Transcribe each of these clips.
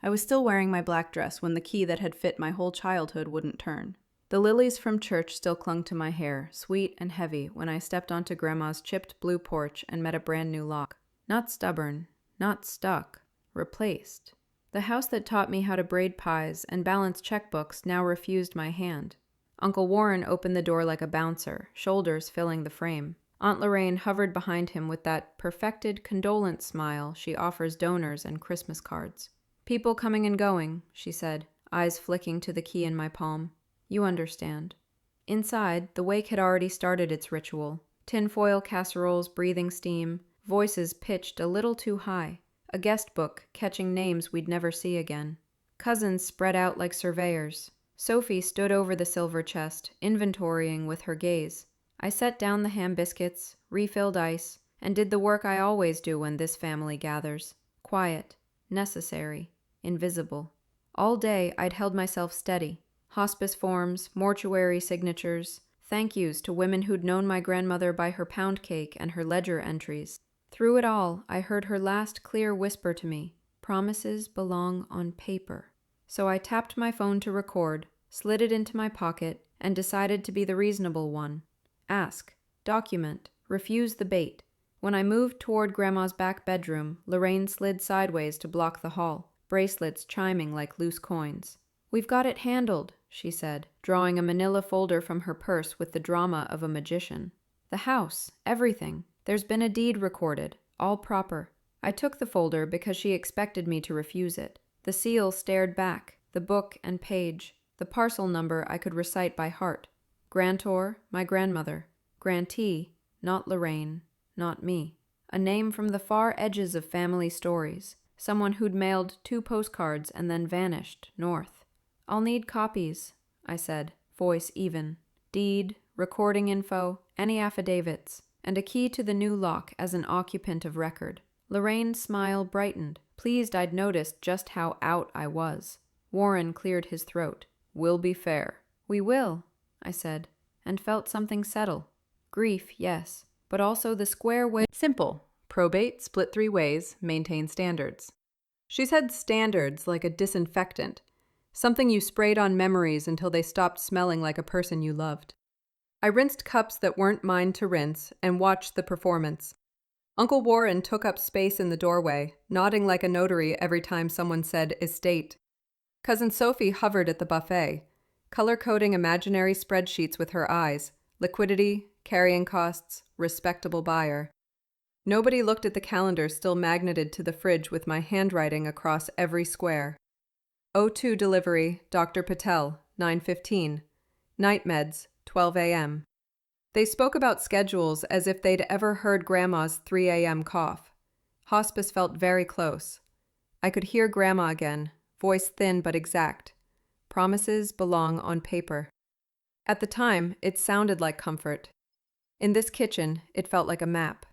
I was still wearing my black dress when the key that had fit my whole childhood wouldn't turn. The lilies from church still clung to my hair, sweet and heavy, when I stepped onto Grandma's chipped blue porch and met a brand new lock. Not stubborn, not stuck, replaced. The house that taught me how to braid pies and balance checkbooks now refused my hand. Uncle Warren opened the door like a bouncer, shoulders filling the frame. Aunt Lorraine hovered behind him with that perfected, condolence smile she offers donors and Christmas cards. "People coming and going," she said, eyes flicking to the key in my palm. "You understand." Inside, the wake had already started its ritual. Tinfoil casseroles breathing steam, voices pitched a little too high, a guest book catching names we'd never see again. Cousins spread out like surveyors. Sophie stood over the silver chest, inventorying with her gaze. I set down the ham biscuits, refilled ice, and did the work I always do when this family gathers. Quiet, necessary, invisible. All day I'd held myself steady. Hospice forms, mortuary signatures, thank yous to women who'd known my grandmother by her pound cake and her ledger entries. Through it all, I heard her last clear whisper to me, "Promises belong on paper." So I tapped my phone to record, slid it into my pocket, and decided to be the reasonable one. Ask, document, refuse the bait. When I moved toward Grandma's back bedroom, Lorraine slid sideways to block the hall, bracelets chiming like loose coins. "We've got it handled," she said, drawing a manila folder from her purse with the drama of a magician. "The house, everything. There's been a deed recorded, all proper." I took the folder because she expected me to refuse it. The seal stared back, the book and page, the parcel number I could recite by heart. Grantor, my grandmother. Grantee, not Lorraine, not me. A name from the far edges of family stories. Someone who'd mailed 2 postcards and then vanished north. "I'll need copies," I said, voice even. "Deed, recording info, any affidavits, and a key to the new lock as an occupant of record." Lorraine's smile brightened, pleased I'd noticed just how out I was. Warren cleared his throat. "We'll be fair." "We will," I said, and felt something settle. Grief, yes, but also the square way. Simple. Probate, split 3 ways, maintain standards. She said standards like a disinfectant, something you sprayed on memories until they stopped smelling like a person you loved. I rinsed cups that weren't mine to rinse and watched the performance. Uncle Warren took up space in the doorway, nodding like a notary every time someone said estate. Cousin Sophie hovered at the buffet, color-coding imaginary spreadsheets with her eyes, liquidity, carrying costs, respectable buyer. Nobody looked at the calendar still magneted to the fridge with my handwriting across every square. O2 delivery, Dr. Patel, 9:15. Night meds, 12 a.m. They spoke about schedules as if they'd ever heard Grandma's 3 a.m. cough. Hospice felt very close. I could hear Grandma again, voice thin but exact. Promises belong on paper. At the time, it sounded like comfort. In this kitchen, it felt like a map.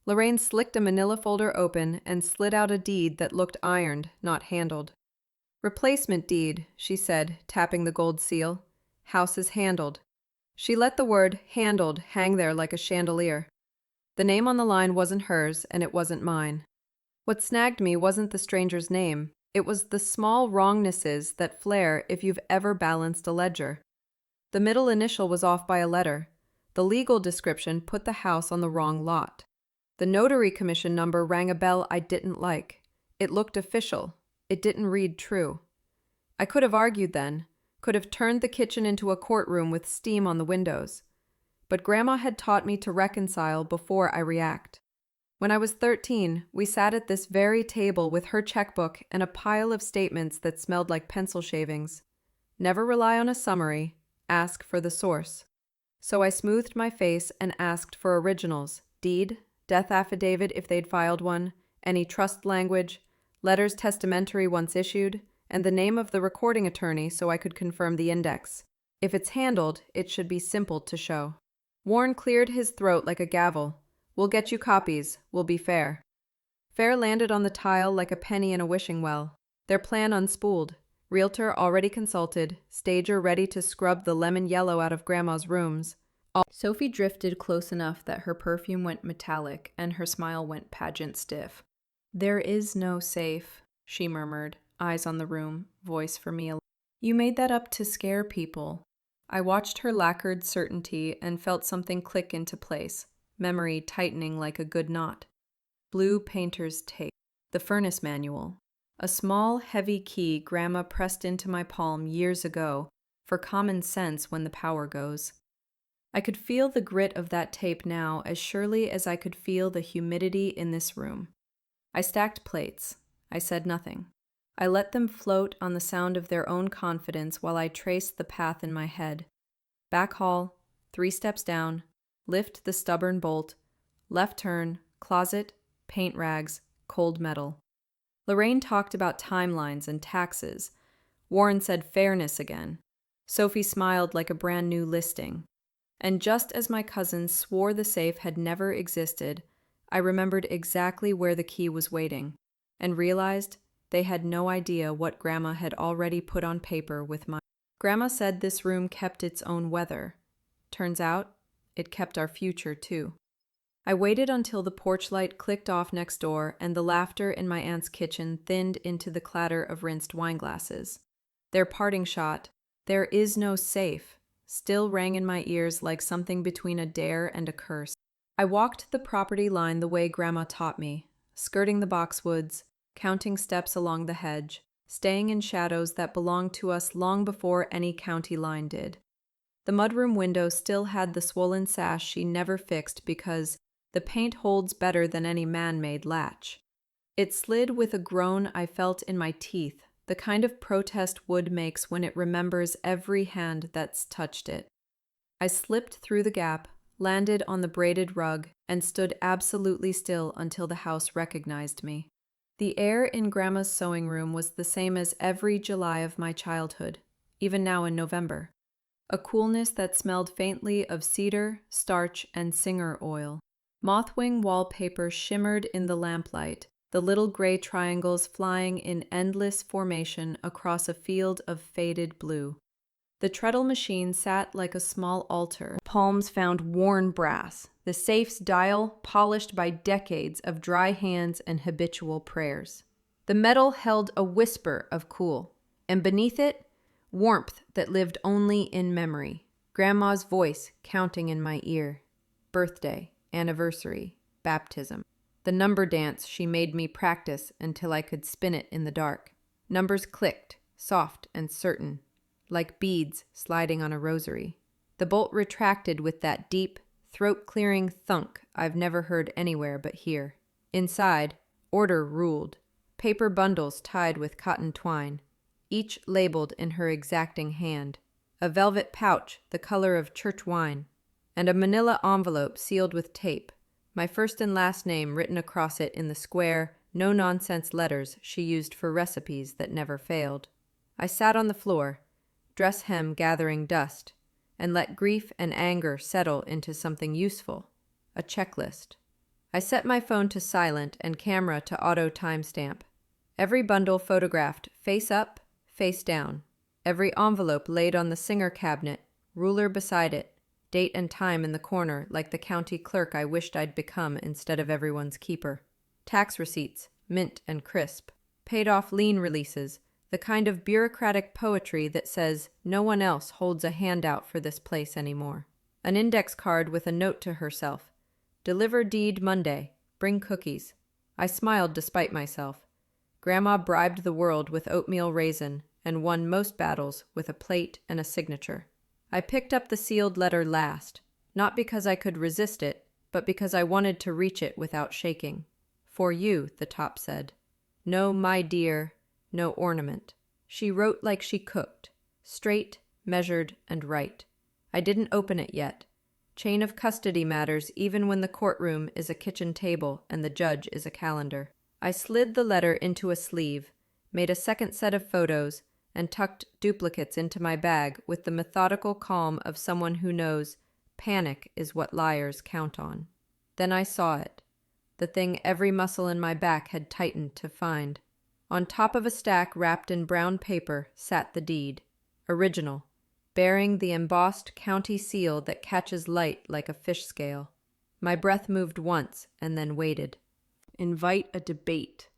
Lorraine slicked a manila folder open and slid out a deed that looked ironed, not handled. "Replacement deed," she said, tapping the gold seal. "House is handled." She let the word handled hang there like a chandelier. The name on the line wasn't hers, and it wasn't mine. What snagged me wasn't the stranger's name. It was the small wrongnesses that flare if you've ever balanced a ledger. The middle initial was off by a letter. The legal description put the house on the wrong lot. The notary commission number rang a bell I didn't like. It looked official. It didn't read true. I could have argued then, could have turned the kitchen into a courtroom with steam on the windows. But Grandma had taught me to reconcile before I react. When I was 13, we sat at this very table with her checkbook and a pile of statements that smelled like pencil shavings. Never rely on a summary, ask for the source. So I smoothed my face and asked for originals, deed, death affidavit if they'd filed one, any trust language, letters testamentary once issued, and the name of the recording attorney so I could confirm the index. If it's handled, it should be simple to show. Warren cleared his throat like a gavel. "We'll get you copies. We'll be fair." Fair landed on the tile like a penny in a wishing well. Their plan unspooled. Realtor already consulted, stager ready to scrub the lemon yellow out of Grandma's rooms. Sophie drifted close enough that her perfume went metallic and her smile went pageant stiff. "There is no safe," she murmured, eyes on the room, voice for me. You made that up to scare people. I watched her lacquered certainty and felt something click into place, memory tightening like a good knot. Blue painter's tape. The furnace manual. A small, heavy key Grandma pressed into my palm years ago for common sense when the power goes. I could feel the grit of that tape now as surely as I could feel the humidity in this room. I stacked plates. I said nothing. I let them float on the sound of their own confidence while I traced the path in my head. Back hall, 3 steps down, lift the stubborn bolt, left turn, closet, paint rags, cold metal. Lorraine talked about timelines and taxes. Warren said fairness again. Sophie smiled like a brand new listing. And just as my cousins swore the safe had never existed, I remembered exactly where the key was waiting, and realized they had no idea what Grandma had already put on paper with my. Grandma said this room kept its own weather. Turns out, it kept our future too. I waited until the porch light clicked off next door and the laughter in my aunt's kitchen thinned into the clatter of rinsed wine glasses. Their parting shot, "There is no safe," still rang in my ears like something between a dare and a curse. I walked the property line the way Grandma taught me, skirting the boxwoods, counting steps along the hedge, staying in shadows that belonged to us long before any county line did. The mudroom window still had the swollen sash she never fixed because the paint holds better than any man-made latch. It slid with a groan I felt in my teeth, the kind of protest wood makes when it remembers every hand that's touched it. I slipped through the gap, landed on the braided rug, and stood absolutely still until the house recognized me. The air in Grandma's sewing room was the same as every July of my childhood, even now in November. A coolness that smelled faintly of cedar, starch, and singer oil. Mothwing wallpaper shimmered in the lamplight, the little gray triangles flying in endless formation across a field of faded blue. The treadle machine sat like a small altar, palms found worn brass, the safe's dial polished by decades of dry hands and habitual prayers. The metal held a whisper of cool, and beneath it, warmth that lived only in memory. Grandma's voice counting in my ear. Birthday, anniversary, baptism. The number dance she made me practice until I could spin it in the dark. Numbers clicked, soft and certain, like beads sliding on a rosary. The bolt retracted with that deep, throat-clearing thunk I've never heard anywhere but here. Inside, order ruled. Paper bundles tied with cotton twine, each labeled in her exacting hand. A velvet pouch the color of church wine, and a manila envelope sealed with tape, my first and last name written across it in the square, no-nonsense letters she used for recipes that never failed. I sat on the floor, dress hem gathering dust, and let grief and anger settle into something useful, a checklist. I set my phone to silent and camera to auto timestamp. Every bundle photographed face up, face down. Every envelope laid on the Singer cabinet, ruler beside it, date and time in the corner like the county clerk I wished I'd become instead of everyone's keeper. Tax receipts, mint and crisp. Paid off lien releases, the kind of bureaucratic poetry that says no one else holds a handout for this place anymore. An index card with a note to herself. Deliver deed Monday. Bring cookies. I smiled despite myself. Grandma bribed the world with oatmeal raisin and won most battles with a plate and a signature. I picked up the sealed letter last, not because I could resist it, but because I wanted to reach it without shaking. For you, the top said. No, my dear, no ornament. She wrote like she cooked, straight, measured, and right. I didn't open it yet. Chain of custody matters even when the courtroom is a kitchen table and the judge is a calendar. I slid the letter into a sleeve, made a second set of photos, and tucked duplicates into my bag with the methodical calm of someone who knows panic is what liars count on. Then I saw it, the thing every muscle in my back had tightened to find. On top of a stack wrapped in brown paper sat the deed, original, bearing the embossed county seal that catches light like a fish scale. My breath moved once and then waited. Invite a debate.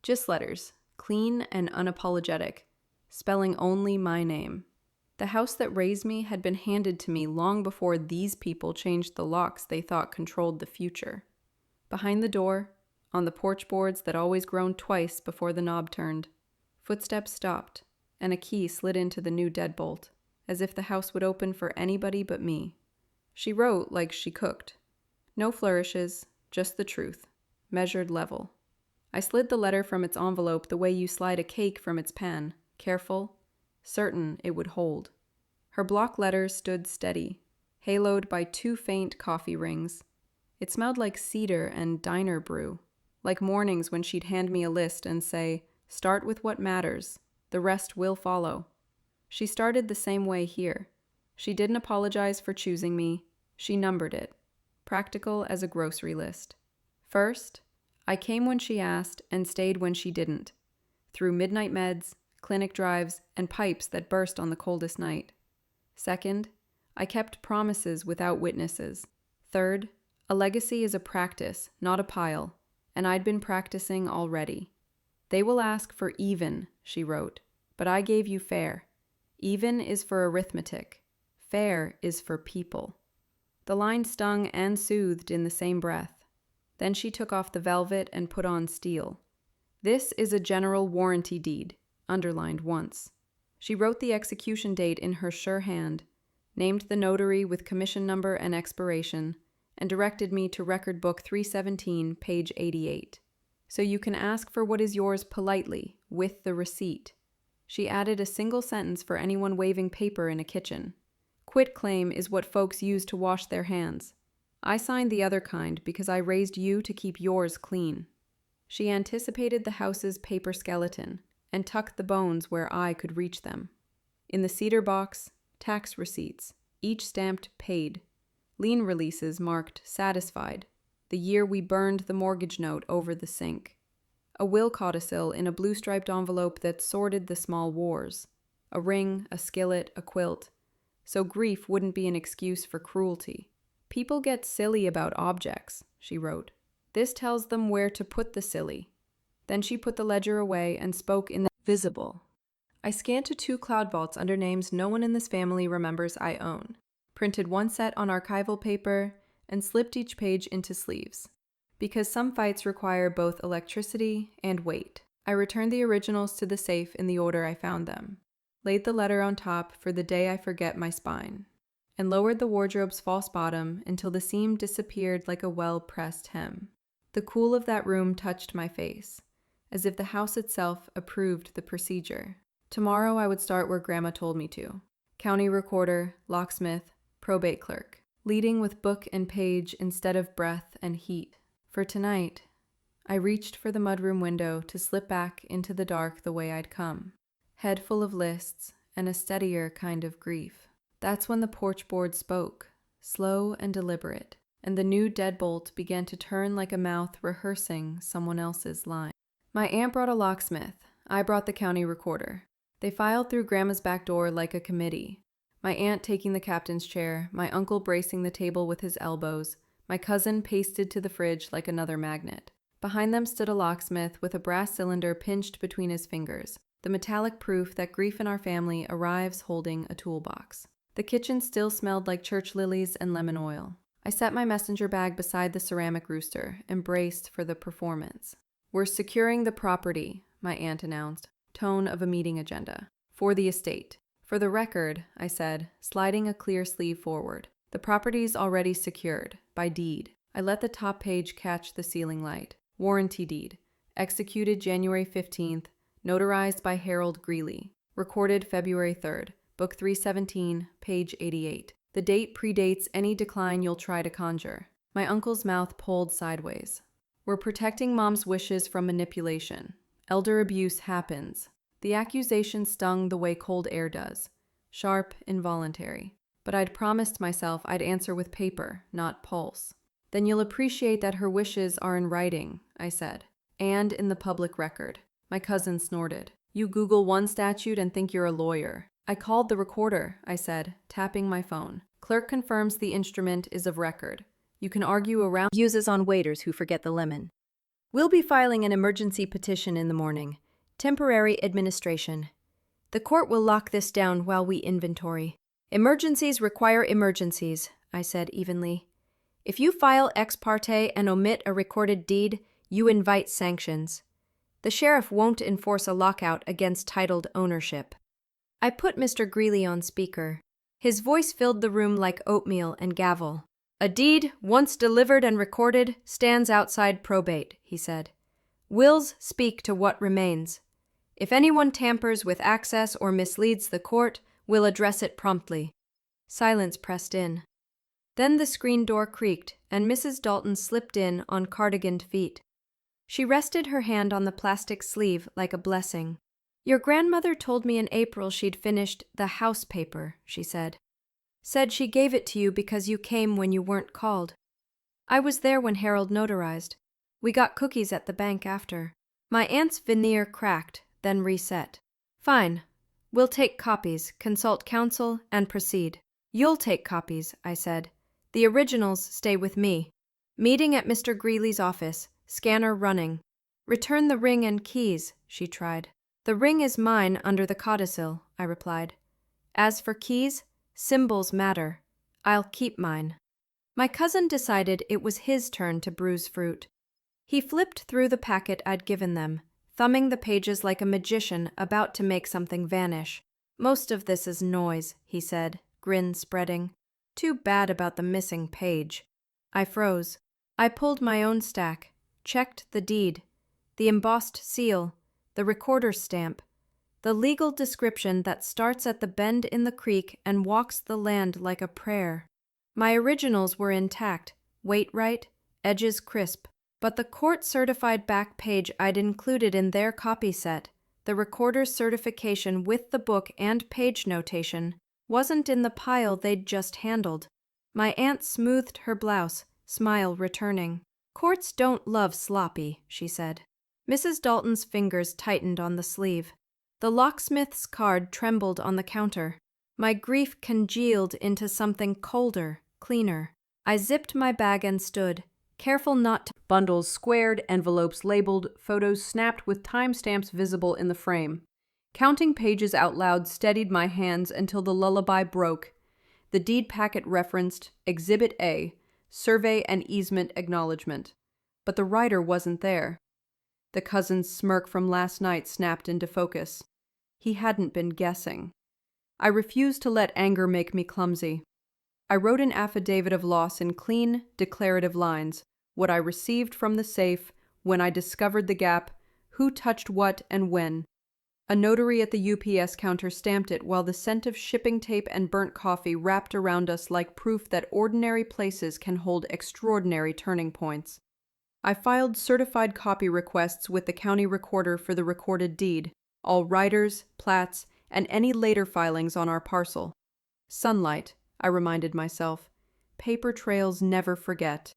Just letters. clean and unapologetic, spelling only my name. The house that raised me had been handed to me long before these people changed the locks they thought controlled the future. Behind the door, on the porch boards that always groaned twice before the knob turned, footsteps stopped, and a key slid into the new deadbolt, as if the house would open for anybody but me. She wrote like she cooked. No flourishes, just the truth, measured level. I slid the letter from its envelope the way you slide a cake from its pan, careful, certain it would hold. Her block letters stood steady, haloed by 2 faint coffee rings. It smelled like cedar and diner brew, like mornings when she'd hand me a list and say, "Start with what matters, the rest will follow." She started the same way here. She didn't apologize for choosing me. She numbered it, practical as a grocery list. First, I came when she asked and stayed when she didn't, through midnight meds, clinic drives, and pipes that burst on the coldest night. Second, I kept promises without witnesses. Third, a legacy is a practice, not a pile, and I'd been practicing already. They will ask for even, she wrote, but I gave you fair. Even is for arithmetic. Fair is for people. The line stung and soothed in the same breath. Then she took off the velvet and put on steel. This is a general warranty deed, underlined once. She wrote the execution date in her sure hand, named the notary with commission number and expiration, and directed me to Record Book 317, page 88. So you can ask for what is yours politely, with the receipt. She added a single sentence for anyone waving paper in a kitchen. Quitclaim is what folks use to wash their hands. I signed the other kind because I raised you to keep yours clean. She anticipated the house's paper skeleton and tucked the bones where I could reach them. In the cedar box, tax receipts, each stamped paid. Lien releases marked satisfied, the year we burned the mortgage note over the sink. A will codicil in a blue-striped envelope that sorted the small wars. A ring, a skillet, a quilt. So grief wouldn't be an excuse for cruelty. People get silly about objects, she wrote. This tells them where to put the silly. Then she put the ledger away and spoke in the visible. I scanned to 2 cloud vaults under names no one in this family remembers I own, printed 1 set on archival paper, and slipped each page into sleeves. Because some fights require both electricity and weight, I returned the originals to the safe in the order I found them, laid the letter on top for the day I forget my spine, and lowered the wardrobe's false bottom until the seam disappeared like a well-pressed hem. The cool of that room touched my face, as if the house itself approved the procedure. Tomorrow I would start where Grandma told me to. County recorder, locksmith, probate clerk, leading with book and page instead of breath and heat. For tonight, I reached for the mudroom window to slip back into the dark the way I'd come, head full of lists and a steadier kind of grief. That's when the porch board spoke, slow and deliberate, and the new deadbolt began to turn like a mouth rehearsing someone else's line. My aunt brought a locksmith. I brought the county recorder. They filed through Grandma's back door like a committee. My aunt taking the captain's chair, my uncle bracing the table with his elbows, my cousin pasted to the fridge like another magnet. Behind them stood a locksmith with a brass cylinder pinched between his fingers, the metallic proof that grief in our family arrives holding a toolbox. The kitchen still smelled like church lilies and lemon oil. I set my messenger bag beside the ceramic rooster and braced for the performance. "We're securing the property," my aunt announced, tone of a meeting agenda. "For the estate." "For the record," I said, sliding a clear sleeve forward. "The property's already secured, by deed." I let the top page catch the ceiling light. Warranty deed. Executed January 15th, notarized by Harold Greeley. Recorded February 3rd. Book 317, page 88. The date predates any decline you'll try to conjure. My uncle's mouth pulled sideways. "We're protecting Mom's wishes from manipulation. Elder abuse happens." The accusation stung the way cold air does. Sharp, involuntary. But I'd promised myself I'd answer with paper, not pulse. "Then you'll appreciate that her wishes are in writing," I said. "And in the public record." My cousin snorted. "You Google one statute and think you're a lawyer." "I called the recorder," I said, tapping my phone. "Clerk confirms the instrument is of record. You can argue around uses on waiters who forget the lemon. We'll be filing an emergency petition in the morning. Temporary administration. The court will lock this down while we inventory. Emergencies require emergencies, I said evenly. If you file ex parte and omit a recorded deed, you invite sanctions. The sheriff won't enforce a lockout against titled ownership. I put Mr. Greeley on speaker. His voice filled the room like oatmeal and gavel. A deed, once delivered and recorded, stands outside probate, he said. Wills speak to what remains. If anyone tampers with access or misleads the court, we'll address it promptly. Silence pressed in. Then the screen door creaked, and Mrs. Dalton slipped in on cardiganed feet. She rested her hand on the plastic sleeve like a blessing. Your grandmother told me in April she'd finished the house paper, she said. Said she gave it to you because you came when you weren't called. I was there when Harold notarized. We got cookies at the bank after. My aunt's veneer cracked, then reset. Fine. We'll take copies, consult counsel, and proceed. You'll take copies, I said. The originals stay with me. Meeting at Mr. Greeley's office, scanner running. Return the ring and keys, she tried. The ring is mine under the codicil, I replied. As for keys, symbols matter. I'll keep mine. My cousin decided it was his turn to bruise fruit. He flipped through the packet I'd given them, thumbing the pages like a magician about to make something vanish. Most of this is noise, he said, grin spreading. Too bad about the missing page. I froze. I pulled my own stack, checked the deed, the embossed seal, the recorder's stamp, the legal description that starts at the bend in the creek and walks the land like a prayer. My originals were intact, weight right, edges crisp, but the court-certified back page I'd included in their copy set, the recorder's certification with the book and page notation, wasn't in the pile they'd just handled. My aunt smoothed her blouse, smile returning. Courts don't love sloppy, she said. Mrs. Dalton's fingers tightened on the sleeve. The locksmith's card trembled on the counter. My grief congealed into something colder, cleaner. I zipped my bag and stood, careful not to. Bundles squared, envelopes labeled, photos snapped with timestamps visible in the frame. Counting pages out loud steadied my hands until the lullaby broke. The deed packet referenced Exhibit A, Survey and Easement Acknowledgement. But the writer wasn't there. The cousin's smirk from last night snapped into focus. He hadn't been guessing. I refused to let anger make me clumsy. I wrote an affidavit of loss in clean, declarative lines, what I received from the safe, when I discovered the gap, who touched what and when. A notary at the UPS counter stamped it while the scent of shipping tape and burnt coffee wrapped around us like proof that ordinary places can hold extraordinary turning points. I filed certified copy requests with the county recorder for the recorded deed, all writers, plats, and any later filings on our parcel. Sunlight, I reminded myself. Paper trails never forget.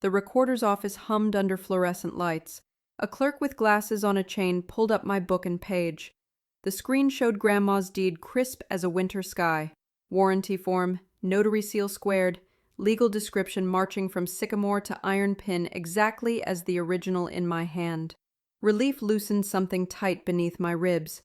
The recorder's office hummed under fluorescent lights. A clerk with glasses on a chain pulled up my book and page. The screen showed Grandma's deed crisp as a winter sky. Warranty form, notary seal squared, legal description marching from sycamore to iron pin exactly as the original in my hand. Relief loosened something tight beneath my ribs.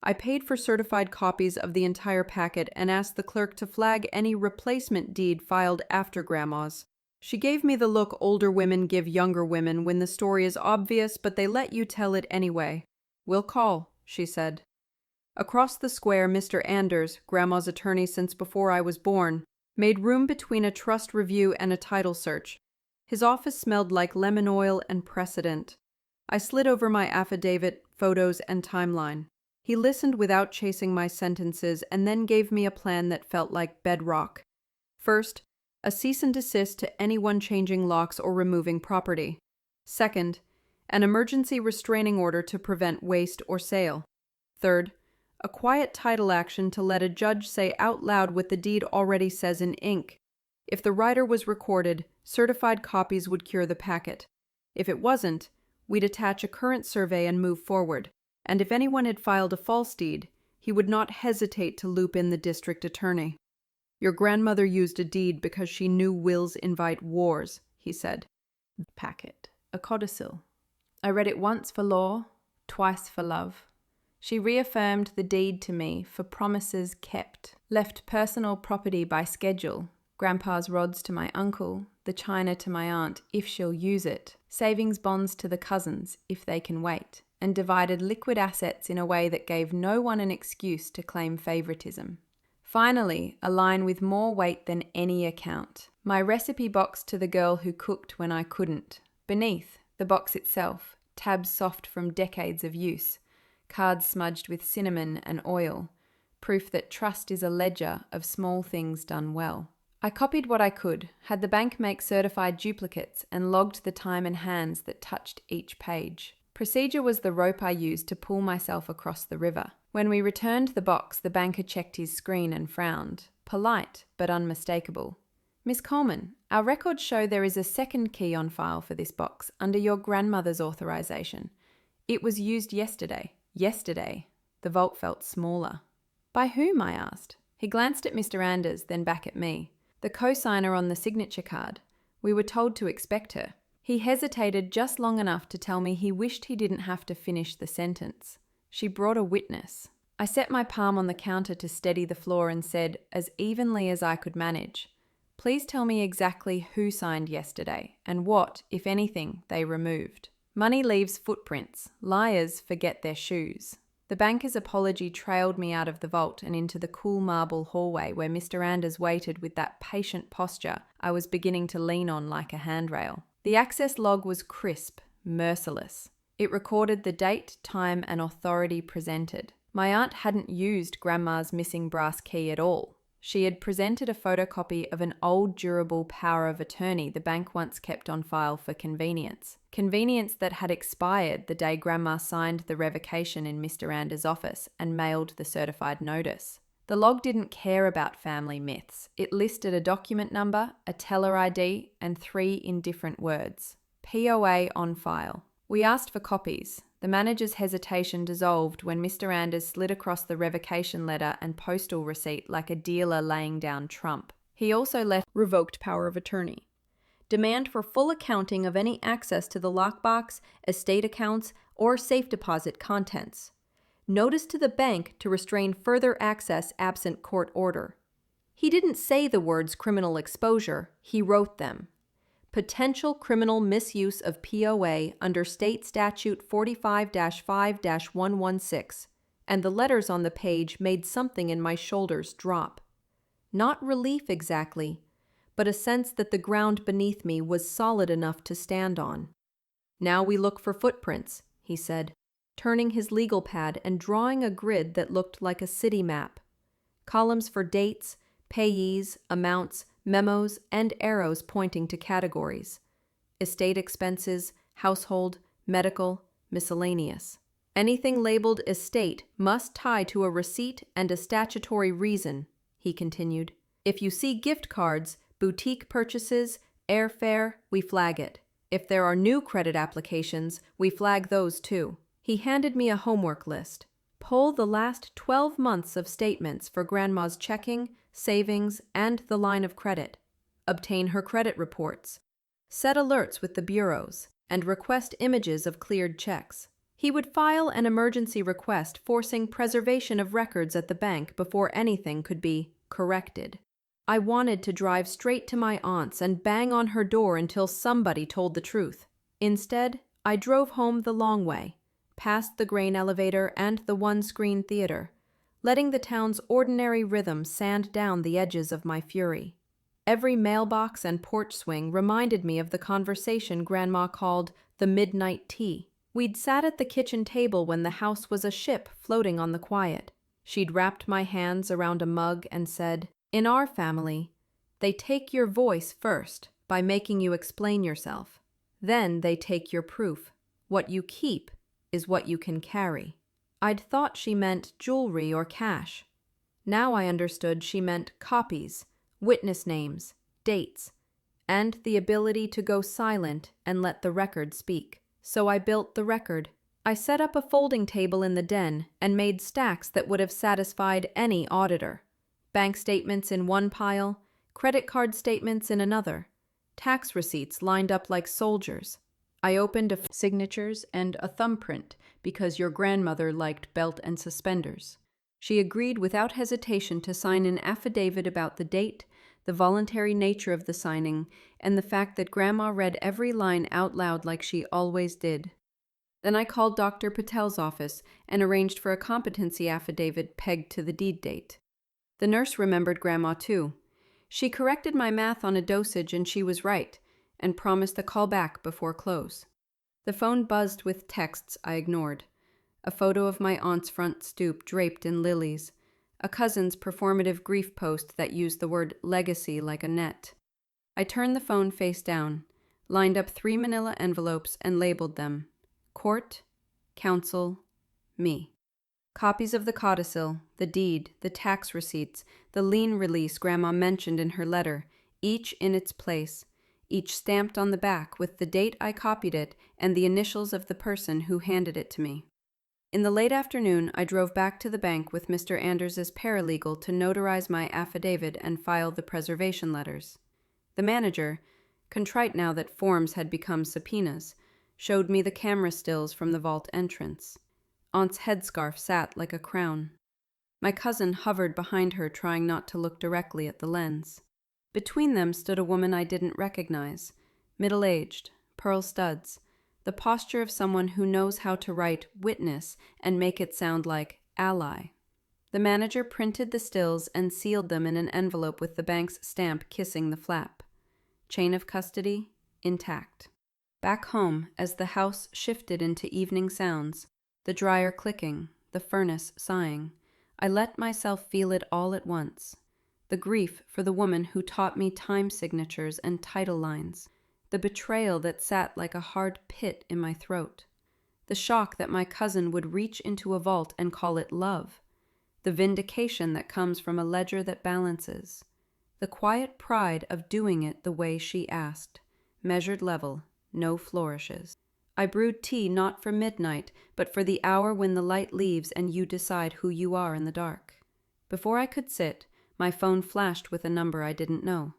I paid for certified copies of the entire packet and asked the clerk to flag any replacement deed filed after Grandma's. She gave me the look older women give younger women when the story is obvious but they let you tell it anyway. We'll call, she said. Across the square, Mr. Anders, Grandma's attorney since before I was born, made room between a trust review and a title search. His office smelled like lemon oil and precedent. I slid over my affidavit, photos, and timeline. He listened without chasing my sentences and then gave me a plan that felt like bedrock. First, a cease and desist to anyone changing locks or removing property. Second, an emergency restraining order to prevent waste or sale. Third, a quiet title action to let a judge say out loud what the deed already says in ink. If the writer was recorded, certified copies would cure the packet. If it wasn't, we'd attach a current survey and move forward. And if anyone had filed a false deed, he would not hesitate to loop in the district attorney. Your grandmother used a deed because she knew wills invite wars, he said. Packet, a codicil. I read it once for law, twice for love. She reaffirmed the deed to me for promises kept, left personal property by schedule, Grandpa's rods to my uncle, the china to my aunt if she'll use it, savings bonds to the cousins if they can wait, and divided liquid assets in a way that gave no one an excuse to claim favoritism. Finally, a line with more weight than any account. My recipe box to the girl who cooked when I couldn't. Beneath, the box itself, tabs soft from decades of use, cards smudged with cinnamon and oil, proof that trust is a ledger of small things done well. I copied what I could, had the bank make certified duplicates, and logged the time and hands that touched each page. Procedure was the rope I used to pull myself across the river. When we returned the box, the banker checked his screen and frowned, polite but unmistakable. Miss Coleman, our records show there is a second key on file for this box under your grandmother's authorization. It was used yesterday. Yesterday. The vault felt smaller. By whom? I asked. He glanced at Mr. Anders, then back at me. The co-signer on the signature card. We were told to expect her. He hesitated just long enough to tell me he wished he didn't have to finish the sentence. She brought a witness. I set my palm on the counter to steady the floor and said, as evenly as I could manage, "Please tell me exactly who signed yesterday and what, if anything, they removed." Money leaves footprints. Liars forget their shoes. The banker's apology trailed me out of the vault and into the cool marble hallway where Mr. Anders waited with that patient posture I was beginning to lean on like a handrail. The access log was crisp, merciless. It recorded the date, time, and authority presented. My aunt hadn't used Grandma's missing brass key at all. She had presented a photocopy of an old durable power of attorney the bank once kept on file for convenience. Convenience that had expired the day Grandma signed the revocation in Mr. Anders' office and mailed the certified notice. The log didn't care about family myths. It listed a document number, a teller ID, and 3 indifferent words. POA on file. We asked for copies. The manager's hesitation dissolved when Mr. Anders slid across the revocation letter and postal receipt like a dealer laying down trump. He also left revoked power of attorney. Demand for full accounting of any access to the lockbox, estate accounts, or safe deposit contents. Notice to the bank to restrain further access absent court order. He didn't say the words criminal exposure, he wrote them. Potential criminal misuse of POA under State Statute 45-5-116, and the letters on the page made something in my shoulders drop. Not relief exactly, but a sense that the ground beneath me was solid enough to stand on. "Now we look for footprints," he said, turning his legal pad and drawing a grid that looked like a city map. Columns for dates, payees, amounts, memos, and arrows pointing to categories. Estate expenses, household, medical, miscellaneous. Anything labeled estate must tie to a receipt and a statutory reason, he continued. If you see gift cards, boutique purchases, airfare, we flag it. If there are new credit applications, we flag those too. He handed me a homework list. Pull the last 12 months of statements for Grandma's checking, savings, and the line of credit. Obtain her credit reports. Set alerts with the bureaus, and request images of cleared checks. He would file an emergency request forcing preservation of records at the bank before anything could be corrected. I wanted to drive straight to my aunt's and bang on her door until somebody told the truth. Instead, I drove home the long way, past the grain elevator and the one-screen theater, letting the town's ordinary rhythm sand down the edges of my fury. Every mailbox and porch swing reminded me of the conversation Grandma called the midnight tea. We'd sat at the kitchen table when the house was a ship floating on the quiet. She'd wrapped my hands around a mug and said, "In our family, they take your voice first by making you explain yourself. Then they take your proof. What you keep is what you can carry." I'd thought she meant jewelry or cash. Now I understood she meant copies, witness names, dates, and the ability to go silent and let the record speak. So I built the record. I set up a folding table in the den and made stacks that would have satisfied any auditor. Bank statements in one pile, credit card statements in another, tax receipts lined up like soldiers. I opened signatures and a thumbprint, because your grandmother liked belt and suspenders. She agreed without hesitation to sign an affidavit about the date, the voluntary nature of the signing, and the fact that Grandma read every line out loud like she always did. Then I called Dr. Patel's office and arranged for a competency affidavit pegged to the deed date. The nurse remembered Grandma too. She corrected my math on a dosage and she was right, and promised a call back before close. The phone buzzed with texts I ignored. A photo of my aunt's front stoop draped in lilies. A cousin's performative grief post that used the word legacy like a net. I turned the phone face down, lined up 3 manila envelopes and labeled them. Court, counsel, me. Copies of the codicil, the deed, the tax receipts, the lien release Grandma mentioned in her letter, each in its place, each stamped on the back with the date I copied it and the initials of the person who handed it to me. In the late afternoon, I drove back to the bank with Mr. Anders's paralegal to notarize my affidavit and file the preservation letters. The manager, contrite now that forms had become subpoenas, showed me the camera stills from the vault entrance. Aunt's headscarf sat like a crown. My cousin hovered behind her, trying not to look directly at the lens. Between them stood a woman I didn't recognize, middle-aged, pearl studs, the posture of someone who knows how to write witness and make it sound like ally. The manager printed the stills and sealed them in an envelope with the bank's stamp kissing the flap. Chain of custody intact. Back home, as the house shifted into evening sounds, the dryer clicking, the furnace sighing, I let myself feel it all at once. The grief for the woman who taught me time signatures and title lines, the betrayal that sat like a hard pit in my throat, the shock that my cousin would reach into a vault and call it love, the vindication that comes from a ledger that balances, the quiet pride of doing it the way she asked, measured level, no flourishes. I brewed tea not for midnight, but for the hour when the light leaves and you decide who you are in the dark. Before I could sit, my phone flashed with a number I didn't know.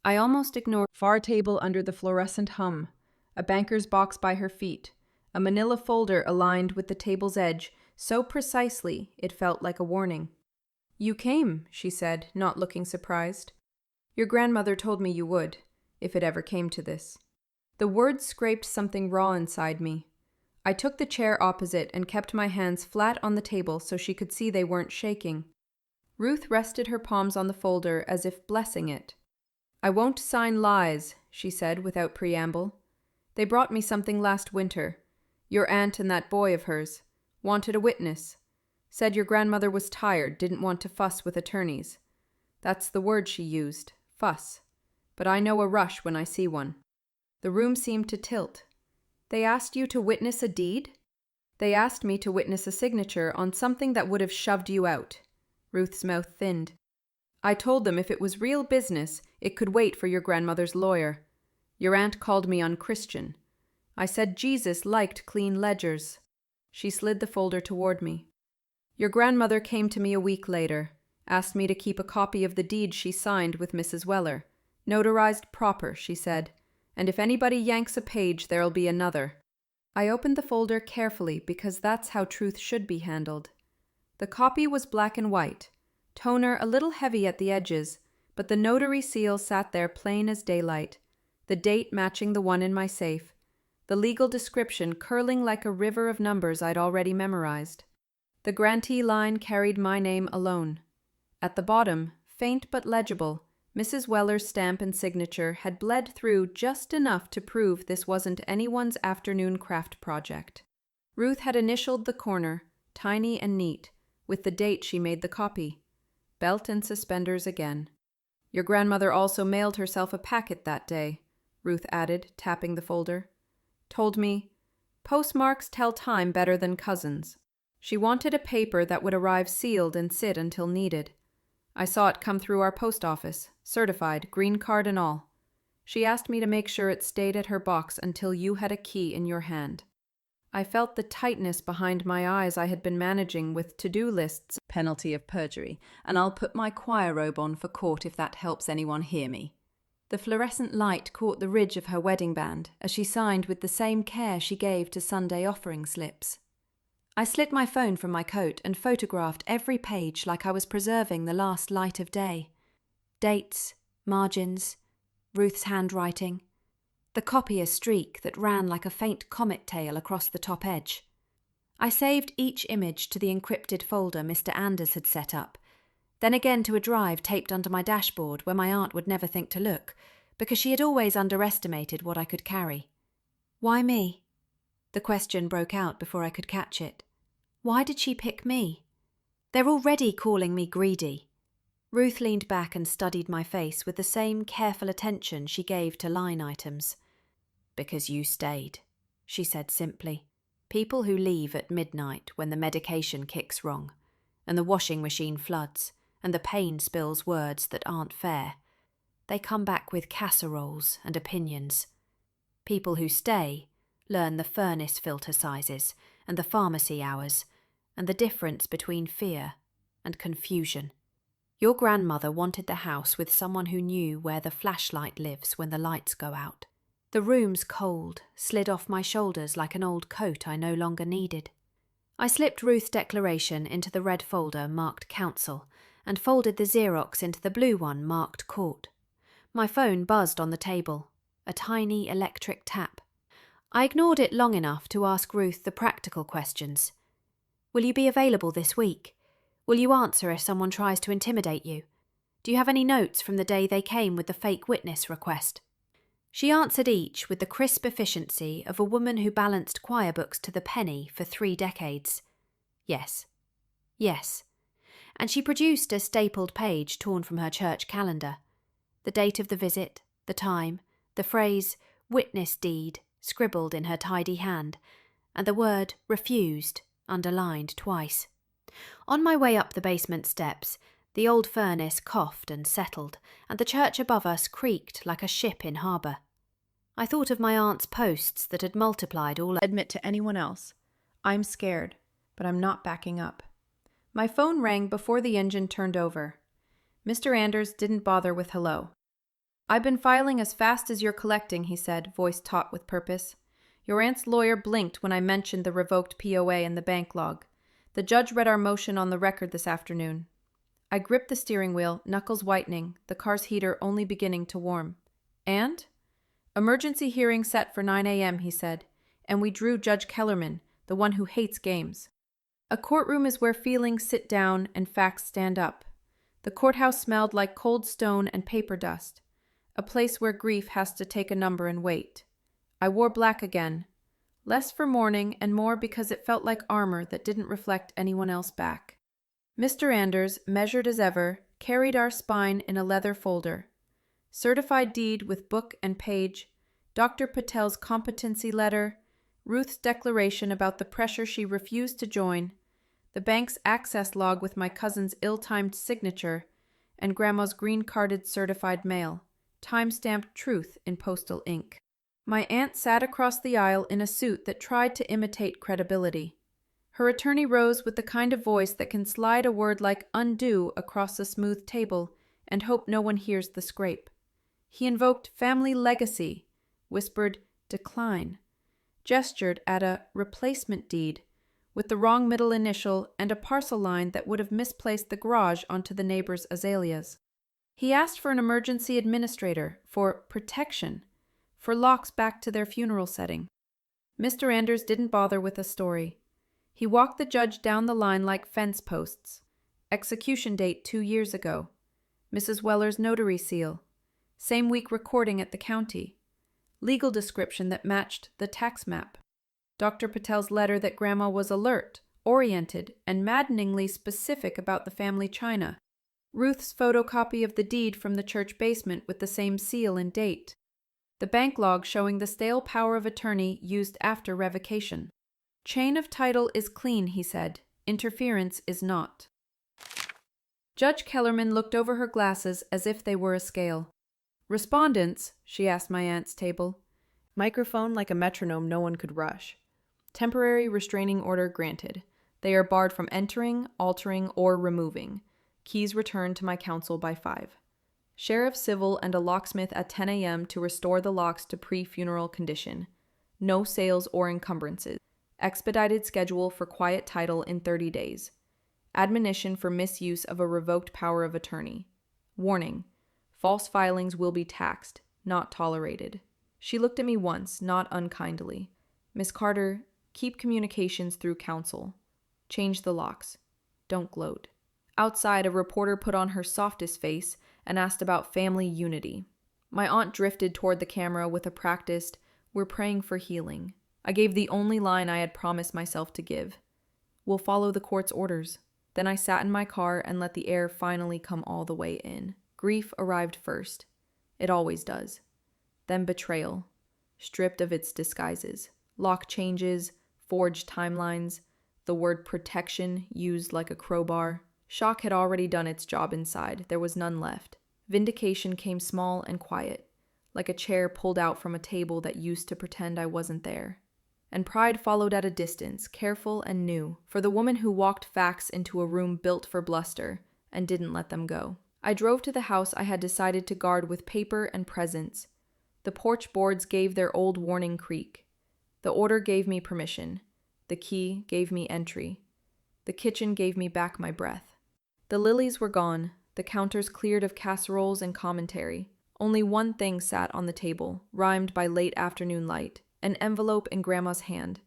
I almost ignored far table under the fluorescent hum, a banker's box by her feet, a manila folder aligned with the table's edge so precisely it felt like a warning. "You came," she said, not looking surprised. "Your grandmother told me you would, if it ever came to this." The words scraped something raw inside me. I took the chair opposite and kept my hands flat on the table so she could see they weren't shaking. Ruth rested her palms on the folder as if blessing it. "I won't sign lies," she said without preamble. "They brought me something last winter. Your aunt and that boy of hers. Wanted a witness. Said your grandmother was tired, didn't want to fuss with attorneys. That's the word she used, fuss. But I know a rush when I see one." The room seemed to tilt. "They asked you to witness a deed?" "They asked me to witness a signature on something that would have shoved you out." Ruth's mouth thinned. "I told them if it was real business, it could wait for your grandmother's lawyer. Your aunt called me unchristian. I said Jesus liked clean ledgers." She slid the folder toward me. "Your grandmother came to me a week later, asked me to keep a copy of the deed she signed with Mrs. Weller. Notarized proper, she said. And if anybody yanks a page, there'll be another." I opened the folder carefully because that's how truth should be handled. The copy was black and white, toner a little heavy at the edges, but the notary seal sat there plain as daylight, the date matching the one in my safe, the legal description curling like a river of numbers I'd already memorized. The grantee line carried my name alone. At the bottom, faint but legible, Mrs. Weller's stamp and signature had bled through just enough to prove this wasn't anyone's afternoon craft project. Ruth had initialed the corner, tiny and neat, with the date she made the copy. Belt and suspenders again. "Your grandmother also mailed herself a packet that day," Ruth added, tapping the folder. "Told me, postmarks tell time better than cousins." She wanted a paper that would arrive sealed and sit until needed. I saw it come through our post office, certified, green card and all. She asked me to make sure it stayed at her box until you had a key in your hand. I felt the tightness behind my eyes I had been managing with to-do lists. Penalty of perjury, and I'll put my choir robe on for court if that helps anyone hear me. The fluorescent light caught the ridge of her wedding band as she signed with the same care she gave to Sunday offering slips. I slid my phone from my coat and photographed every page like I was preserving the last light of day. Dates, margins, Ruth's handwriting, the copier streak that ran like a faint comet tail across the top edge. I saved each image to the encrypted folder Mr. Anders had set up, then again to a drive taped under my dashboard where my aunt would never think to look, because she had always underestimated what I could carry. Why me? The question broke out before I could catch it. Why did she pick me? They're already calling me greedy. Ruth leaned back and studied my face with the same careful attention she gave to line items. Because you stayed, she said simply. People who leave at midnight when the medication kicks wrong, and the washing machine floods, and the pain spills words that aren't fair. They come back with casseroles and opinions. People who stay learn the furnace filter sizes and the pharmacy hours and the difference between fear and confusion. Your grandmother wanted the house with someone who knew where the flashlight lives when the lights go out. The room's cold slid off my shoulders like an old coat I no longer needed. I slipped Ruth's declaration into the red folder marked Council and folded the Xerox into the blue one marked Court. My phone buzzed on the table, a tiny electric tap. I ignored it long enough to ask Ruth the practical questions. Will you be available this week? Will you answer if someone tries to intimidate you? Do you have any notes from the day they came with the fake witness request? She answered each with the crisp efficiency of a woman who balanced choir books to the penny for 3 decades. Yes. Yes. And she produced a stapled page torn from her church calendar. The date of the visit, the time, the phrase, witness deed, scribbled in her tidy hand, and the word refused, underlined twice. On my way up the basement steps, the old furnace coughed and settled, and the church above us creaked like a ship in harbour. I thought of my aunt's posts that had multiplied all. Admit to anyone else. I'm scared, but I'm not backing up. My phone rang before the engine turned over. Mr. Anders didn't bother with hello. I've been filing as fast as you're collecting, he said, voice taut with purpose. Your aunt's lawyer blinked when I mentioned the revoked POA and the bank log. The judge read our motion on the record this afternoon. I gripped the steering wheel, knuckles whitening, the car's heater only beginning to warm. And? Emergency hearing set for 9 a.m., he said, and we drew Judge Kellerman, the one who hates games. A courtroom is where feelings sit down and facts stand up. The courthouse smelled like cold stone and paper dust, a place where grief has to take a number and wait. I wore black again, less for mourning and more because it felt like armor that didn't reflect anyone else back. Mr. Anders, measured as ever, carried our spine in a leather folder. Certified deed with book and page, Dr. Patel's competency letter, Ruth's declaration about the pressure she refused to join, the bank's access log with my cousin's ill-timed signature, and Grandma's green-carded certified mail, time-stamped truth in postal ink. My aunt sat across the aisle in a suit that tried to imitate credibility. Her attorney rose with the kind of voice that can slide a word like undo across a smooth table and hope no one hears the scrape. He invoked family legacy, whispered decline, gestured at a replacement deed with the wrong middle initial and a parcel line that would have misplaced the garage onto the neighbor's azaleas. He asked for an emergency administrator, for protection, for locks back to their funeral setting. Mr. Anders didn't bother with a story. He walked the judge down the line like fence posts. Execution date 2 years ago. Mrs. Weller's notary seal. Same week recording at the county. Legal description that matched the tax map. Dr. Patel's letter that Grandma was alert, oriented, and maddeningly specific about the family china. Ruth's photocopy of the deed from the church basement with the same seal and date. The bank log showing the stale power of attorney used after revocation. Chain of title is clean, he said. Interference is not. Judge Kellerman looked over her glasses as if they were a scale. Respondents, she asked my aunt's table. Microphone like a metronome no one could rush. Temporary restraining order granted. They are barred from entering, altering, or removing. Keys returned to my counsel by 5. Sheriff Civil and a locksmith at 10 a.m. to restore the locks to pre-funeral condition. No sales or encumbrances. Expedited schedule for quiet title in 30 days. Admonition for misuse of a revoked power of attorney. Warning. False filings will be taxed, not tolerated. She looked at me once, not unkindly. Miss Carter, keep communications through counsel. Change the locks. Don't gloat. Outside, a reporter put on her softest face and asked about family unity. My aunt drifted toward the camera with a practiced, "We're praying for healing." I gave the only line I had promised myself to give. "We'll follow the court's orders." Then I sat in my car and let the air finally come all the way in. Grief arrived first. It always does. Then betrayal, stripped of its disguises. Lock changes, forged timelines, the word protection used like a crowbar. Shock had already done its job inside. There was none left. Vindication came small and quiet, like a chair pulled out from a table that used to pretend I wasn't there. And pride followed at a distance, careful and new, for the woman who walked facts into a room built for bluster and didn't let them go. I drove to the house I had decided to guard with paper and presents. The porch boards gave their old warning creak. The order gave me permission. The key gave me entry. The kitchen gave me back my breath. The lilies were gone, the counters cleared of casseroles and commentary. Only one thing sat on the table, rhymed by late afternoon light. An envelope in Grandma's hand.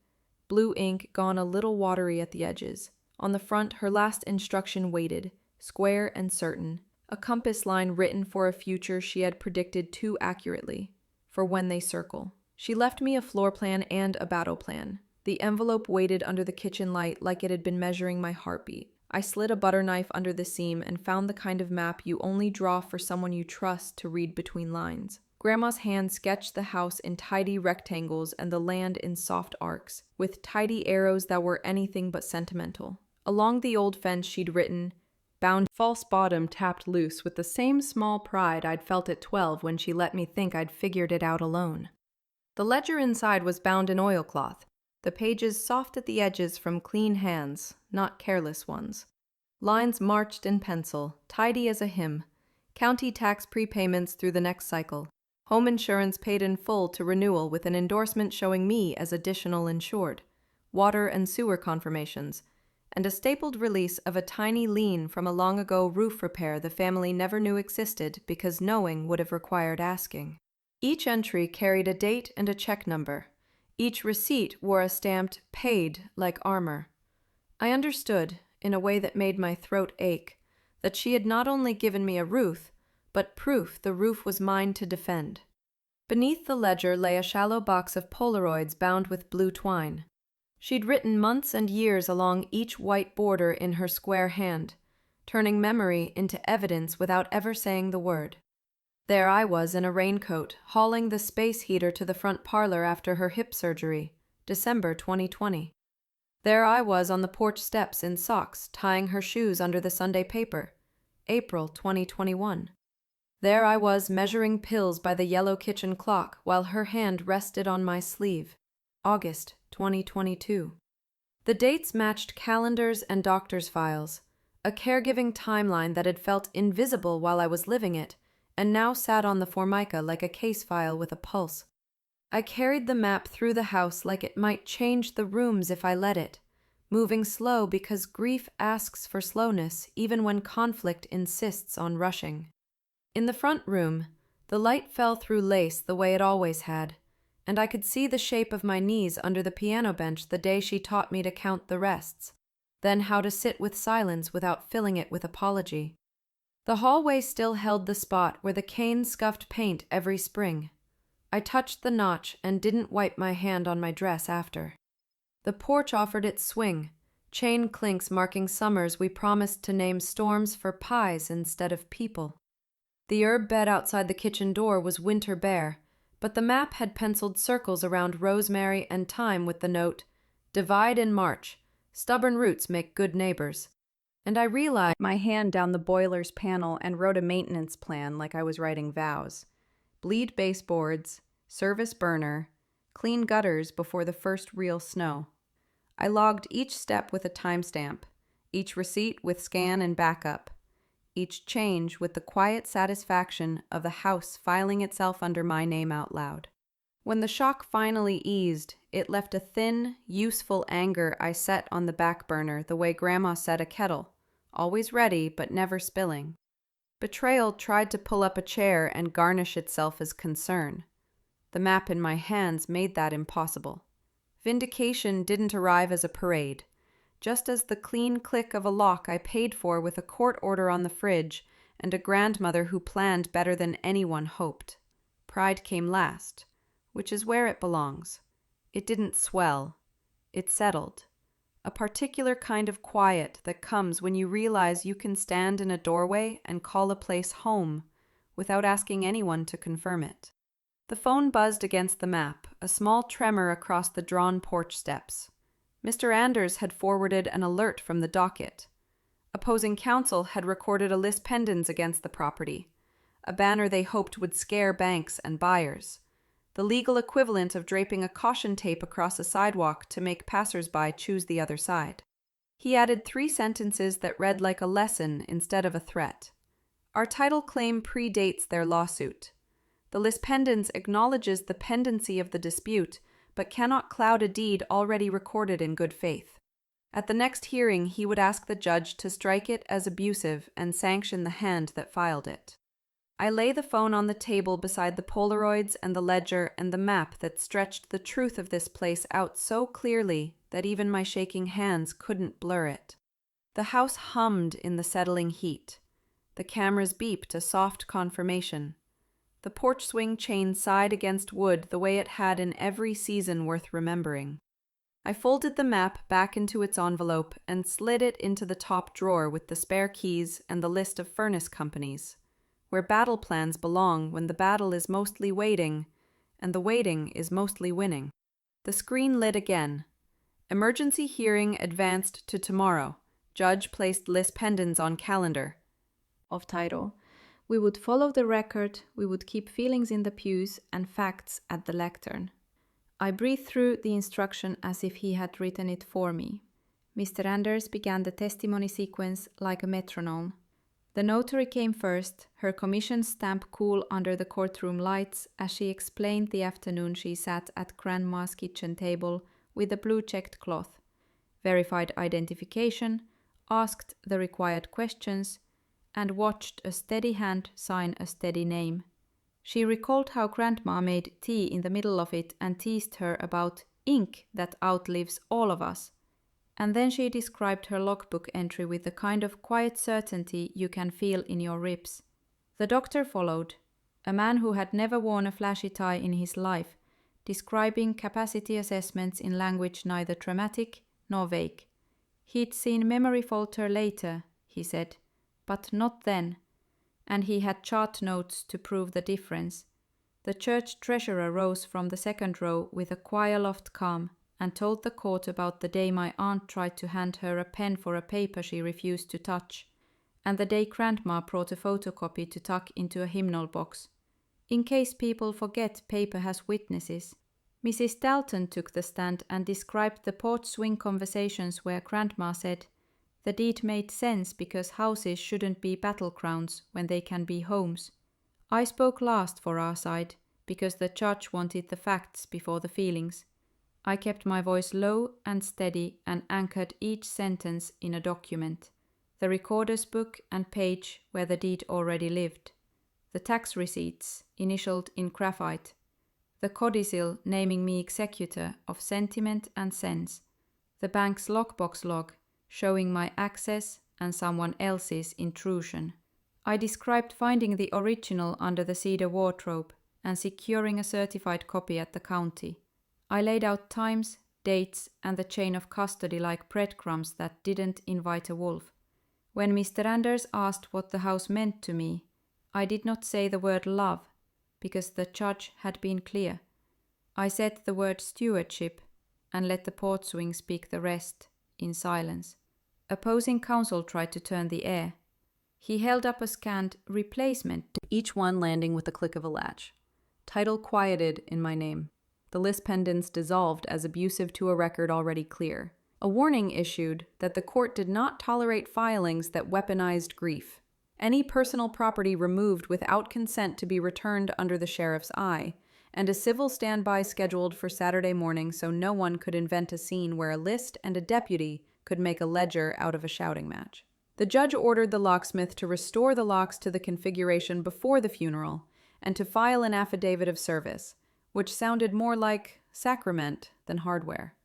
Blue ink gone a little watery at the edges. On the front, her last instruction waited, square and certain. A compass line written for a future she had predicted too accurately. For when they circle. She left me a floor plan and a battle plan. The envelope waited under the kitchen light like it had been measuring my heartbeat. I slid a butter knife under the seam and found the kind of map you only draw for someone you trust to read between lines. Grandma's hand sketched the house in tidy rectangles and the land in soft arcs, with tidy arrows that were anything but sentimental. Along the old fence she'd written, "Bound." False bottom tapped loose with the same small pride I'd felt at 12 when she let me think I'd figured it out alone. The ledger inside was bound in oilcloth, the pages soft at the edges from clean hands, not careless ones. Lines marched in pencil, tidy as a hymn. County tax prepayments through the next cycle. Home insurance paid in full to renewal with an endorsement showing me as additional insured. Water and sewer confirmations. And a stapled release of a tiny lien from a long-ago roof repair the family never knew existed because knowing would have required asking. Each entry carried a date and a check number. Each receipt wore a stamped "paid" like armor. I understood, in a way that made my throat ache, that she had not only given me a roof, but proof the roof was mine to defend. Beneath the ledger lay a shallow box of Polaroids bound with blue twine. She'd written months and years along each white border in her square hand, turning memory into evidence without ever saying the word. There I was in a raincoat, hauling the space heater to the front parlor after her hip surgery, December 2020. There I was on the porch steps in socks, tying her shoes under the Sunday paper, April 2021. There I was measuring pills by the yellow kitchen clock while her hand rested on my sleeve, August 2022. The dates matched calendars and doctor's files, a caregiving timeline that had felt invisible while I was living it, and now sat on the formica like a case file with a pulse. I carried the map through the house like it might change the rooms if I let it, moving slow because grief asks for slowness even when conflict insists on rushing. In the front room, the light fell through lace the way it always had, and I could see the shape of my knees under the piano bench the day she taught me to count the rests, then how to sit with silence without filling it with apology. The hallway still held the spot where the cane scuffed paint every spring. I touched the notch and didn't wipe my hand on my dress after. The porch offered its swing, chain clinks marking summers we promised to name storms for pies instead of people. The herb bed outside the kitchen door was winter bare, but the map had penciled circles around rosemary and thyme with the note, "Divide in March. Stubborn roots make good neighbors." And I realized my hand down the boiler's panel and wrote a maintenance plan like I was writing vows. Bleed baseboards, service burner, clean gutters before the first real snow. I logged each step with a timestamp, each receipt with scan and backup, each change with the quiet satisfaction of the house filing itself under my name out loud. When the shock finally eased, it left a thin, useful anger I set on the back burner the way Grandma set a kettle, always ready but never spilling. Betrayal tried to pull up a chair and garnish itself as concern. The map in my hands made that impossible. Vindication didn't arrive as a parade, just as the clean click of a lock I paid for with a court order on the fridge and a grandmother who planned better than anyone hoped. Pride came last, which is where it belongs. It didn't swell. It settled. A particular kind of quiet that comes when you realize you can stand in a doorway and call a place home without asking anyone to confirm it. The phone buzzed against the map, a small tremor across the drawn porch steps. Mr. Anders had forwarded an alert from the docket. Opposing counsel had recorded a lis pendens against the property, a banner they hoped would scare banks and buyers, the legal equivalent of draping a caution tape across a sidewalk to make passers-by choose the other side. He added 3 sentences that read like a lesson instead of a threat. Our title claim predates their lawsuit. The lis pendens acknowledges the pendency of the dispute, but cannot cloud a deed already recorded in good faith. At the next hearing, he would ask the judge to strike it as abusive and sanction the hand that filed it. I lay the phone on the table beside the Polaroids and the ledger and the map that stretched the truth of this place out so clearly that even my shaking hands couldn't blur it. The house hummed in the settling heat. The cameras beeped a soft confirmation. The porch swing chain sighed against wood the way it had in every season worth remembering. I folded the map back into its envelope and slid it into the top drawer with the spare keys and the list of furnace companies, where battle plans belong when the battle is mostly waiting, and the waiting is mostly winning. The screen lit again. Emergency hearing advanced to tomorrow. Judge placed lis pendens on calendar. Of title. We would follow the record, we would keep feelings in the pews and facts at the lectern. I breathed through the instruction as if he had written it for me. Mr. Anders began the testimony sequence like a metronome. The notary came first, her commission stamp cool under the courtroom lights as she explained the afternoon she sat at Grandma's kitchen table with a blue-checked cloth, verified identification, asked the required questions, and watched a steady hand sign a steady name. She recalled how Grandma made tea in the middle of it and teased her about ink that outlives all of us. And then she described her logbook entry with the kind of quiet certainty you can feel in your ribs. The doctor followed, a man who had never worn a flashy tie in his life, describing capacity assessments in language neither dramatic nor vague. He'd seen memory falter later, he said, but not then, and he had chart notes to prove the difference. The church treasurer rose from the second row with a choir-loft calm and told the court about the day my aunt tried to hand her a pen for a paper she refused to touch, and the day Grandma brought a photocopy to tuck into a hymnal box. In case people forget paper has witnesses, Mrs. Dalton took the stand and described the porch swing conversations where Grandma said, "The deed made sense because houses shouldn't be battlegrounds when they can be homes." I spoke last for our side because the judge wanted the facts before the feelings. I kept my voice low and steady and anchored each sentence in a document, the recorder's book and page where the deed already lived, the tax receipts initialed in graphite, the codicil naming me executor of sentiment and sense, the bank's lockbox log showing my access and someone else's intrusion. I described finding the original under the cedar wardrobe and securing a certified copy at the county. I laid out times, dates, and the chain of custody like breadcrumbs that didn't invite a wolf. When Mr. Anders asked what the house meant to me, I did not say the word love, because the judge had been clear. I said the word stewardship and let the porch swing speak the rest in silence. Opposing counsel tried to turn the air. He held up a scanned replacement, each one landing with the click of a latch. Title quieted in my name. The lis pendens dissolved as abusive to a record already clear. A warning issued that the court did not tolerate filings that weaponized grief. Any personal property removed without consent to be returned under the sheriff's eye, and a civil standby scheduled for Saturday morning so no one could invent a scene where a list and a deputy could make a ledger out of a shouting match. The judge ordered the locksmith to restore the locks to the configuration before the funeral and to file an affidavit of service, which sounded more like sacrament than hardware.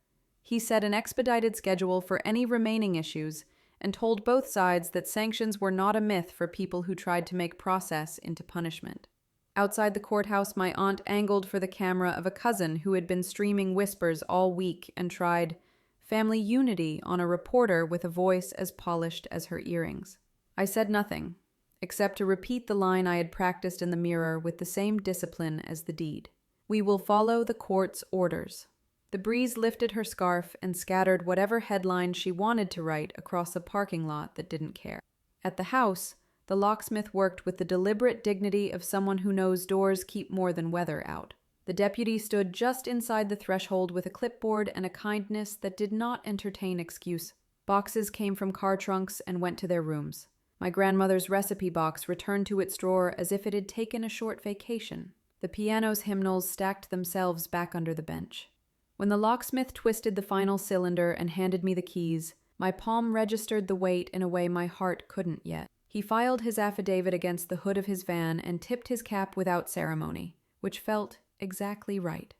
He set an expedited schedule for any remaining issues and told both sides that sanctions were not a myth for people who tried to make process into punishment. Outside the courthouse, my aunt angled for the camera of a cousin who had been streaming whispers all week and tried family unity on a reporter with a voice as polished as her earrings. I said nothing, except to repeat the line I had practiced in the mirror with the same discipline as the deed. We will follow the court's orders. The breeze lifted her scarf and scattered whatever headline she wanted to write across a parking lot that didn't care. At the house, the locksmith worked with the deliberate dignity of someone who knows doors keep more than weather out. The deputy stood just inside the threshold with a clipboard and a kindness that did not entertain excuse. Boxes came from car trunks and went to their rooms. My grandmother's recipe box returned to its drawer as if it had taken a short vacation. The piano's hymnals stacked themselves back under the bench. When the locksmith twisted the final cylinder and handed me the keys, my palm registered the weight in a way my heart couldn't yet. He filed his affidavit against the hood of his van and tipped his cap without ceremony, which felt exactly right.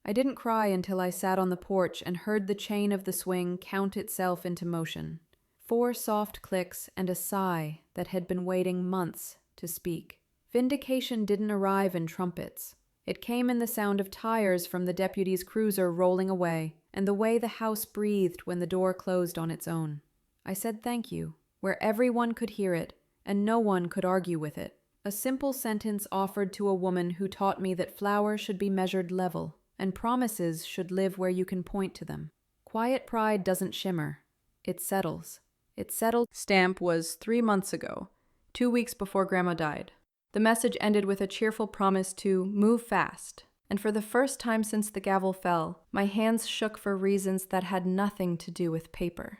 I didn't cry until I sat on the porch and heard the chain of the swing count itself into motion. 4 soft clicks and a sigh that had been waiting months to speak. Vindication didn't arrive in trumpets. It came in the sound of tires from the deputy's cruiser rolling away, and the way the house breathed when the door closed on its own. I said thank you, where everyone could hear it, and no one could argue with it. A simple sentence offered to a woman who taught me that flowers should be measured level, and promises should live where you can point to them. Quiet pride doesn't shimmer. It settles. It settled. Stamp was 3 months ago, 2 weeks before Grandma died. The message ended with a cheerful promise to move fast, and for the first time since the gavel fell, my hands shook for reasons that had nothing to do with paper.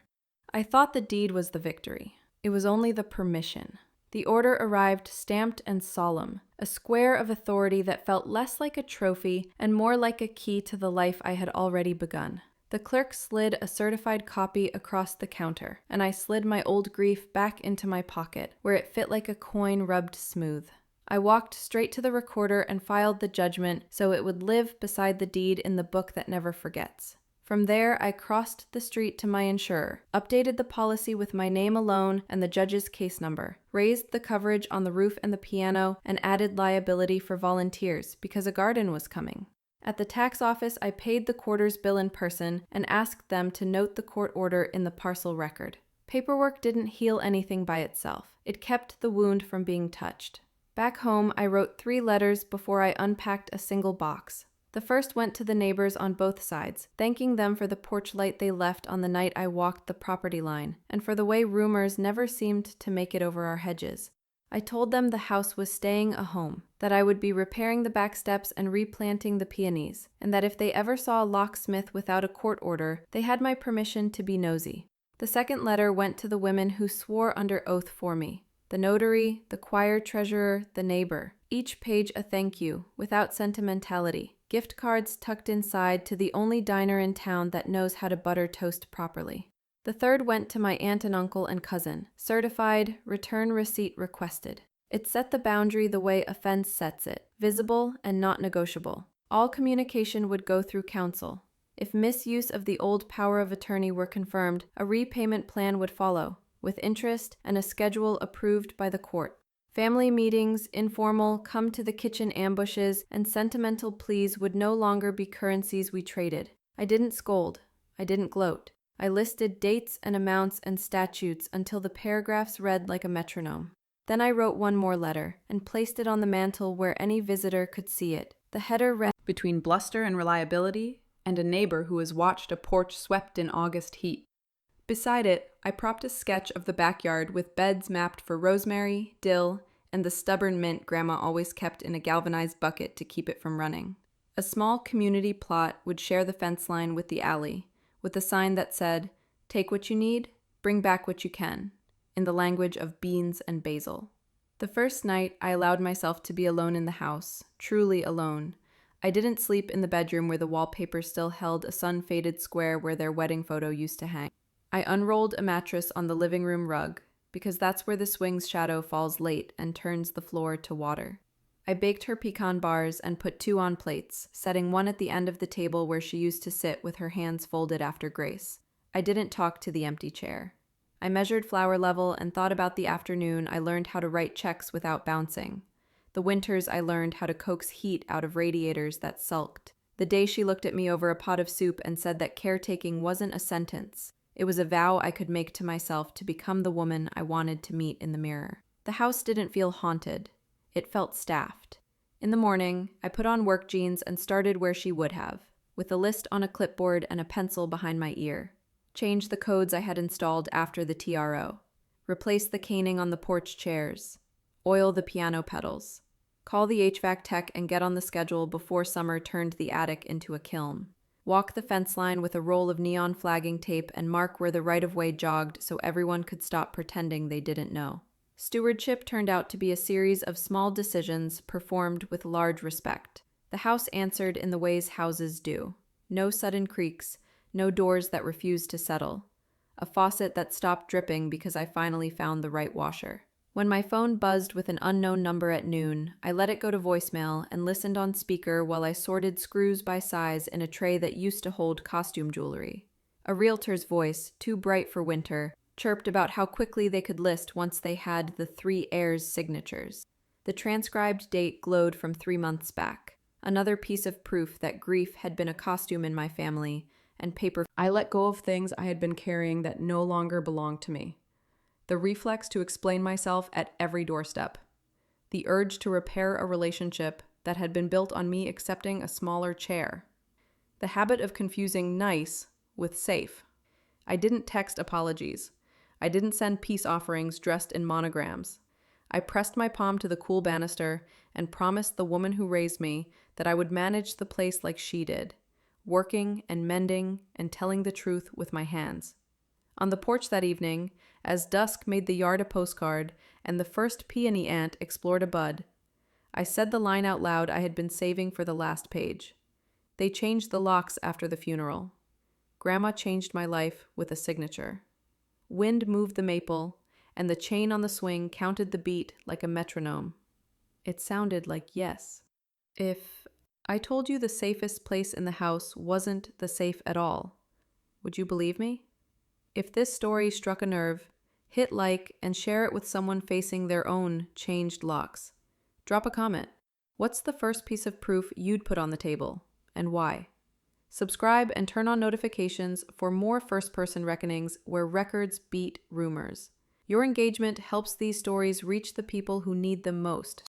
I thought the deed was the victory. It was only the permission. The order arrived stamped and solemn, a square of authority that felt less like a trophy and more like a key to the life I had already begun. The clerk slid a certified copy across the counter, and I slid my old grief back into my pocket, where it fit like a coin rubbed smooth. I walked straight to the recorder and filed the judgment so it would live beside the deed in the book that never forgets. From there, I crossed the street to my insurer, updated the policy with my name alone and the judge's case number, raised the coverage on the roof and the piano, and added liability for volunteers because a garden was coming. At the tax office, I paid the quarter's bill in person and asked them to note the court order in the parcel record. Paperwork didn't heal anything by itself. It kept the wound from being touched. Back home, I wrote 3 letters before I unpacked a single box. The first went to the neighbors on both sides, thanking them for the porch light they left on the night I walked the property line, and for the way rumors never seemed to make it over our hedges. I told them the house was staying a home, that I would be repairing the back steps and replanting the peonies, and that if they ever saw a locksmith without a court order, they had my permission to be nosy. The second letter went to the women who swore under oath for me. The notary, the choir treasurer, the neighbor. Each page a thank you, without sentimentality. Gift cards tucked inside to the only diner in town that knows how to butter toast properly. The third went to my aunt and uncle and cousin. Certified, return receipt requested. It set the boundary the way a fence sets it, visible and not negotiable. All communication would go through counsel. If misuse of the old power of attorney were confirmed, a repayment plan would follow, with interest and a schedule approved by the court. Family meetings, informal, come-to-the-kitchen ambushes, and sentimental pleas would no longer be currencies we traded. I didn't scold. I didn't gloat. I listed dates and amounts and statutes until the paragraphs read like a metronome. Then I wrote one more letter and placed it on the mantel where any visitor could see it. The header read, between bluster and reliability, and a neighbor who has watched a porch swept in August heat. Beside it, I propped a sketch of the backyard with beds mapped for rosemary, dill, and the stubborn mint Grandma always kept in a galvanized bucket to keep it from running. A small community plot would share the fence line with the alley, with a sign that said, "Take what you need, bring back what you can," in the language of beans and basil. The first night, I allowed myself to be alone in the house, truly alone, I didn't sleep in the bedroom where the wallpaper still held a sun-faded square where their wedding photo used to hang. I unrolled a mattress on the living room rug, because that's where the swing's shadow falls late and turns the floor to water. I baked her pecan bars and put 2 on plates, setting one at the end of the table where she used to sit with her hands folded after grace. I didn't talk to the empty chair. I measured flour level and thought about the afternoon I learned how to write checks without bouncing. The winters I learned how to coax heat out of radiators that sulked. The day she looked at me over a pot of soup and said that caretaking wasn't a sentence. It was a vow I could make to myself to become the woman I wanted to meet in the mirror. The house didn't feel haunted. It felt staffed. In the morning, I put on work jeans and started where she would have, with a list on a clipboard and a pencil behind my ear. Change the codes I had installed after the TRO. Replace the caning on the porch chairs. Oil the piano pedals. Call the HVAC tech and get on the schedule before summer turned the attic into a kiln. Walk the fence line with a roll of neon flagging tape and mark where the right-of-way jogged so everyone could stop pretending they didn't know. Stewardship turned out to be a series of small decisions performed with large respect. The house answered in the ways houses do. No sudden creaks, no doors that refused to settle. A faucet that stopped dripping because I finally found the right washer. When my phone buzzed with an unknown number at noon, I let it go to voicemail and listened on speaker while I sorted screws by size in a tray that used to hold costume jewelry. A realtor's voice, too bright for winter, chirped about how quickly they could list once they had the 3 heirs' signatures. The transcribed date glowed from 3 months back, another piece of proof that grief had been a costume in my family, and paper. I let go of things I had been carrying that no longer belonged to me. The reflex to explain myself at every doorstep. The urge to repair a relationship that had been built on me accepting a smaller chair. The habit of confusing nice with safe. I didn't text apologies. I didn't send peace offerings dressed in monograms. I pressed my palm to the cool banister and promised the woman who raised me that I would manage the place like she did, working and mending and telling the truth with my hands. On the porch that evening, as dusk made the yard a postcard and the first peony ant explored a bud, I said the line out loud I had been saving for the last page. They changed the locks after the funeral. Grandma changed my life with a signature. Wind moved the maple, and the chain on the swing counted the beat like a metronome. It sounded like yes. If I told you the safest place in the house wasn't the safe at all, would you believe me? If this story struck a nerve, hit like and share it with someone facing their own changed locks. Drop a comment. What's the first piece of proof you'd put on the table, and why? Subscribe and turn on notifications for more first-person reckonings where records beat rumors. Your engagement helps these stories reach the people who need them most.